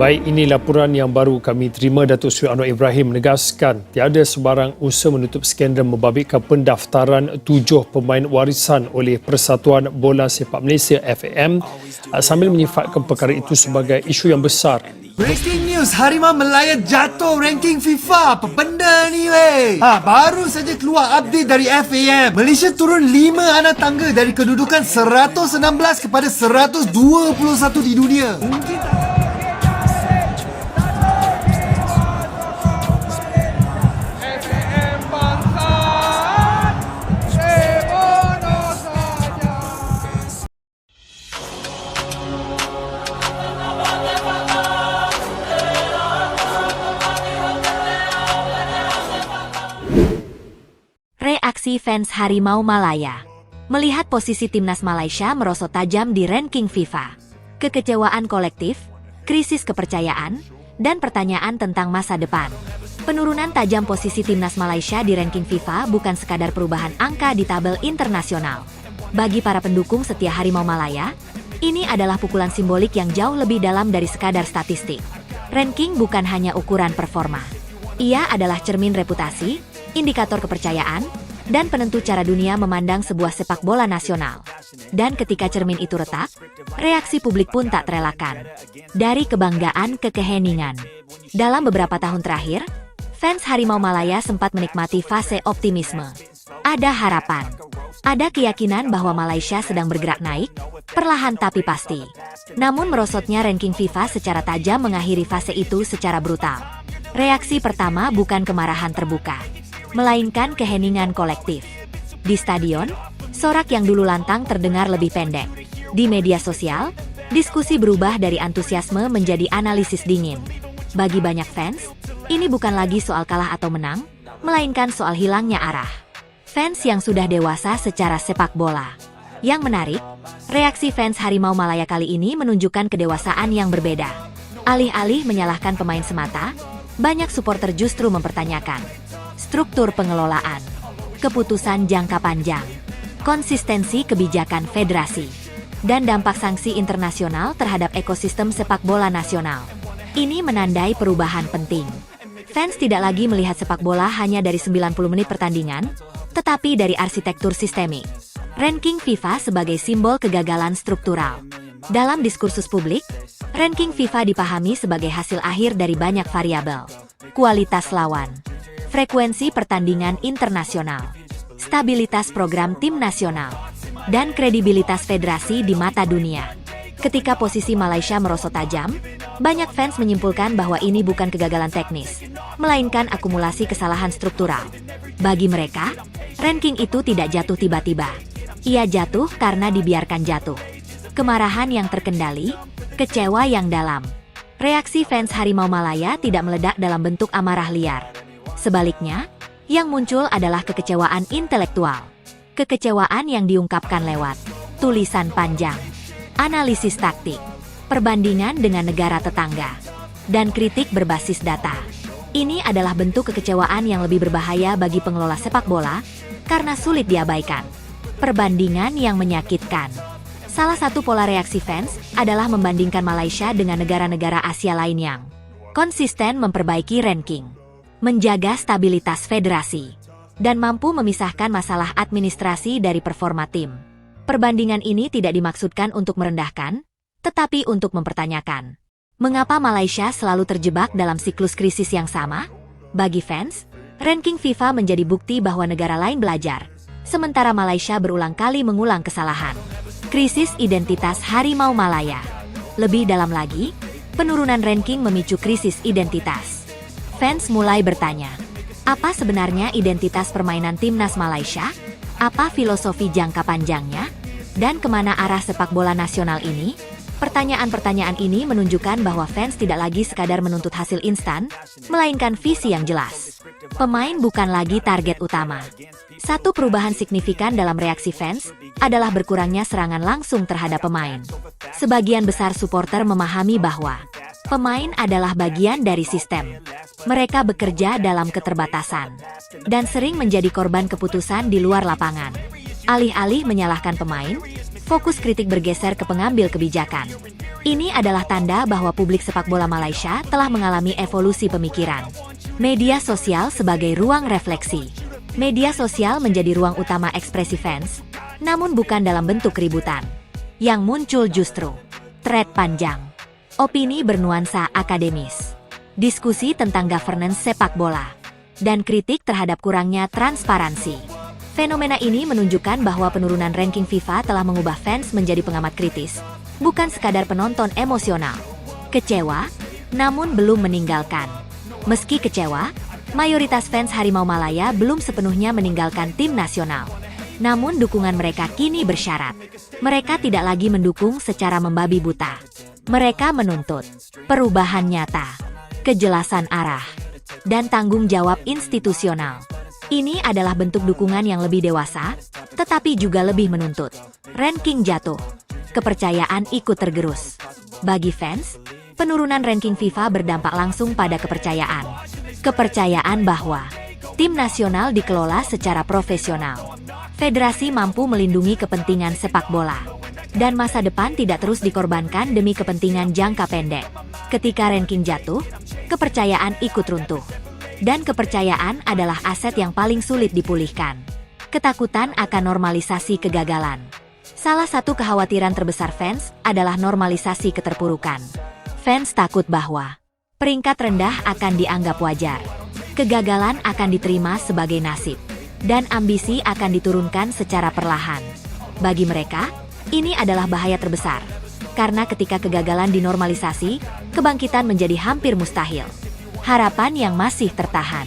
Baik, ini laporan yang baru kami terima. Datuk Seri Anwar Ibrahim menegaskan tiada sebarang usaha menutup skandal membabitkan pendaftaran 7 pemain warisan oleh Persatuan Bola Sepak Malaysia FAM sambil menyifatkan perkara itu sebagai isu yang besar. Breaking news, Harimau Malaya jatuh ranking FIFA. Apa benda ni weh? Baru saja keluar update dari FAM. Malaysia turun 5 anak tangga dari kedudukan 116 kepada 121 di dunia. Mungkin Reaksi fans Harimau Malaya melihat posisi timnas Malaysia merosot tajam di ranking FIFA. Kekecewaan kolektif, krisis kepercayaan, dan pertanyaan tentang masa depan. Penurunan tajam posisi timnas Malaysia di ranking FIFA bukan sekadar perubahan angka di tabel internasional. Bagi para pendukung setia Harimau Malaya, ini adalah pukulan simbolik yang jauh lebih dalam dari sekadar statistik. Ranking bukan hanya ukuran performa. Ia adalah cermin reputasi, indikator kepercayaan, dan penentu cara dunia memandang sebuah sepak bola nasional. Dan ketika cermin itu retak, reaksi publik pun tak terelakkan. Dari kebanggaan ke keheningan. Dalam beberapa tahun terakhir, fans Harimau Malaya sempat menikmati fase optimisme. Ada harapan. Ada keyakinan bahwa Malaysia sedang bergerak naik, perlahan tapi pasti. Namun merosotnya ranking FIFA secara tajam mengakhiri fase itu secara brutal. Reaksi pertama bukan kemarahan terbuka, melainkan keheningan kolektif. Di stadion, sorak yang dulu lantang terdengar lebih pendek. Di media sosial, diskusi berubah dari antusiasme menjadi analisis dingin. Bagi banyak fans, ini bukan lagi soal kalah atau menang, melainkan soal hilangnya arah. Fans yang sudah dewasa secara sepak bola. Yang menarik, reaksi fans Harimau Malaya kali ini menunjukkan kedewasaan yang berbeda. Alih-alih menyalahkan pemain semata, banyak supporter justru mempertanyakan struktur pengelolaan, keputusan jangka panjang, konsistensi kebijakan federasi, dan dampak sanksi internasional terhadap ekosistem sepak bola nasional. Ini menandai perubahan penting. Fans tidak lagi melihat sepak bola hanya dari 90 menit pertandingan, tetapi dari arsitektur sistemik. Ranking FIFA sebagai simbol kegagalan struktural. Dalam diskursus publik, ranking FIFA dipahami sebagai hasil akhir dari banyak variabel. Kualitas lawan, frekuensi pertandingan internasional, stabilitas program tim nasional, dan kredibilitas federasi di mata dunia. Ketika posisi Malaysia merosot tajam, banyak fans menyimpulkan bahwa ini bukan kegagalan teknis, melainkan akumulasi kesalahan struktural. Bagi mereka, ranking itu tidak jatuh tiba-tiba. Ia jatuh karena dibiarkan jatuh. Kemarahan yang terkendali, kecewa yang dalam. Reaksi fans Harimau Malaya tidak meledak dalam bentuk amarah liar. Sebaliknya, yang muncul adalah kekecewaan intelektual. Kekecewaan yang diungkapkan lewat tulisan panjang, analisis taktik, perbandingan dengan negara tetangga, dan kritik berbasis data. Ini adalah bentuk kekecewaan yang lebih berbahaya bagi pengelola sepak bola karena sulit diabaikan. Perbandingan yang menyakitkan. Salah satu pola reaksi fans adalah membandingkan Malaysia dengan negara-negara Asia lain yang konsisten memperbaiki ranking, menjaga stabilitas federasi, dan mampu memisahkan masalah administrasi dari performa tim. Perbandingan ini tidak dimaksudkan untuk merendahkan, tetapi untuk mempertanyakan. Mengapa Malaysia selalu terjebak dalam siklus krisis yang sama? Bagi fans, ranking FIFA menjadi bukti bahwa negara lain belajar, sementara Malaysia berulang kali mengulang kesalahan. Krisis identitas Harimau Malaya. Lebih dalam lagi, penurunan ranking memicu krisis identitas. Fans mulai bertanya, apa sebenarnya identitas permainan timnas Malaysia? Apa filosofi jangka panjangnya? Dan kemana arah sepak bola nasional ini? Pertanyaan-pertanyaan ini menunjukkan bahwa fans tidak lagi sekadar menuntut hasil instan, melainkan visi yang jelas. Pemain bukan lagi target utama. Satu perubahan signifikan dalam reaksi fans adalah berkurangnya serangan langsung terhadap pemain. Sebagian besar supporter memahami bahwa pemain adalah bagian dari sistem. Mereka bekerja dalam keterbatasan dan sering menjadi korban keputusan di luar lapangan. Alih-alih menyalahkan pemain, fokus kritik bergeser ke pengambil kebijakan. Ini adalah tanda bahwa publik sepak bola Malaysia telah mengalami evolusi pemikiran. Media sosial sebagai ruang refleksi. Media sosial menjadi ruang utama ekspresi fans, namun bukan dalam bentuk keributan. Yang muncul justru thread panjang, opini bernuansa akademis, diskusi tentang governance sepak bola, dan kritik terhadap kurangnya transparansi. Fenomena ini menunjukkan bahwa penurunan ranking FIFA telah mengubah fans menjadi pengamat kritis, bukan sekadar penonton emosional. Kecewa, namun belum meninggalkan. Meski kecewa, mayoritas fans Harimau Malaya belum sepenuhnya meninggalkan tim nasional. Namun dukungan mereka kini bersyarat. Mereka tidak lagi mendukung secara membabi buta. Mereka menuntut perubahan nyata, kejelasan arah, dan tanggung jawab institusional. Ini adalah bentuk dukungan yang lebih dewasa, tetapi juga lebih menuntut. Ranking jatuh, kepercayaan ikut tergerus. Bagi fans, penurunan ranking FIFA berdampak langsung pada kepercayaan. Kepercayaan bahwa tim nasional dikelola secara profesional. Federasi mampu melindungi kepentingan sepak bola. Dan masa depan tidak terus dikorbankan demi kepentingan jangka pendek. Ketika ranking jatuh, kepercayaan ikut runtuh. Dan kepercayaan adalah aset yang paling sulit dipulihkan. Ketakutan akan normalisasi kegagalan. Salah satu kekhawatiran terbesar fans adalah normalisasi keterpurukan. Fans takut bahwa peringkat rendah akan dianggap wajar. Kegagalan akan diterima sebagai nasib. Dan ambisi akan diturunkan secara perlahan. Bagi mereka, ini adalah bahaya terbesar. Karena ketika kegagalan dinormalisasi, kebangkitan menjadi hampir mustahil. Harapan yang masih tertahan.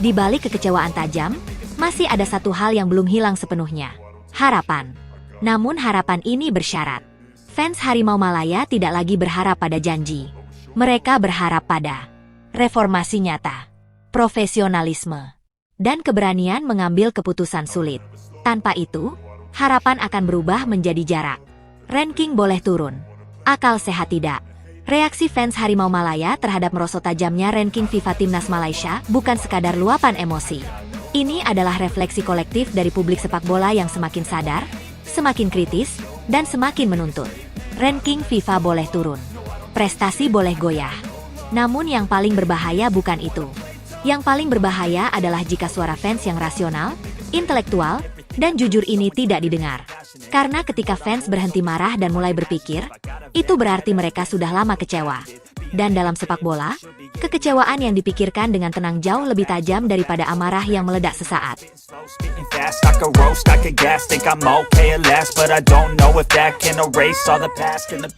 Di balik kekecewaan tajam, masih ada satu hal yang belum hilang sepenuhnya. Harapan. Namun harapan ini bersyarat. Fans Harimau Malaya tidak lagi berharap pada janji. Mereka berharap pada reformasi nyata, profesionalisme, dan keberanian mengambil keputusan sulit. Tanpa itu, harapan akan berubah menjadi jarak. Ranking boleh turun, akal sehat tidak. Reaksi fans Harimau Malaya terhadap merosot tajamnya ranking FIFA Timnas Malaysia bukan sekadar luapan emosi. Ini adalah refleksi kolektif dari publik sepak bola yang semakin sadar, semakin kritis, dan semakin menuntut. Ranking FIFA boleh turun, prestasi boleh goyah. Namun yang paling berbahaya bukan itu. Yang paling berbahaya adalah jika suara fans yang rasional, intelektual, dan jujur ini tidak didengar. Karena ketika fans berhenti marah dan mulai berpikir, itu berarti mereka sudah lama kecewa. Dan dalam sepak bola, kekecewaan yang dipikirkan dengan tenang jauh lebih tajam daripada amarah yang meledak sesaat. I could roast, I could gas, think I'm okay at last, but I don't know if that can erase all the past and the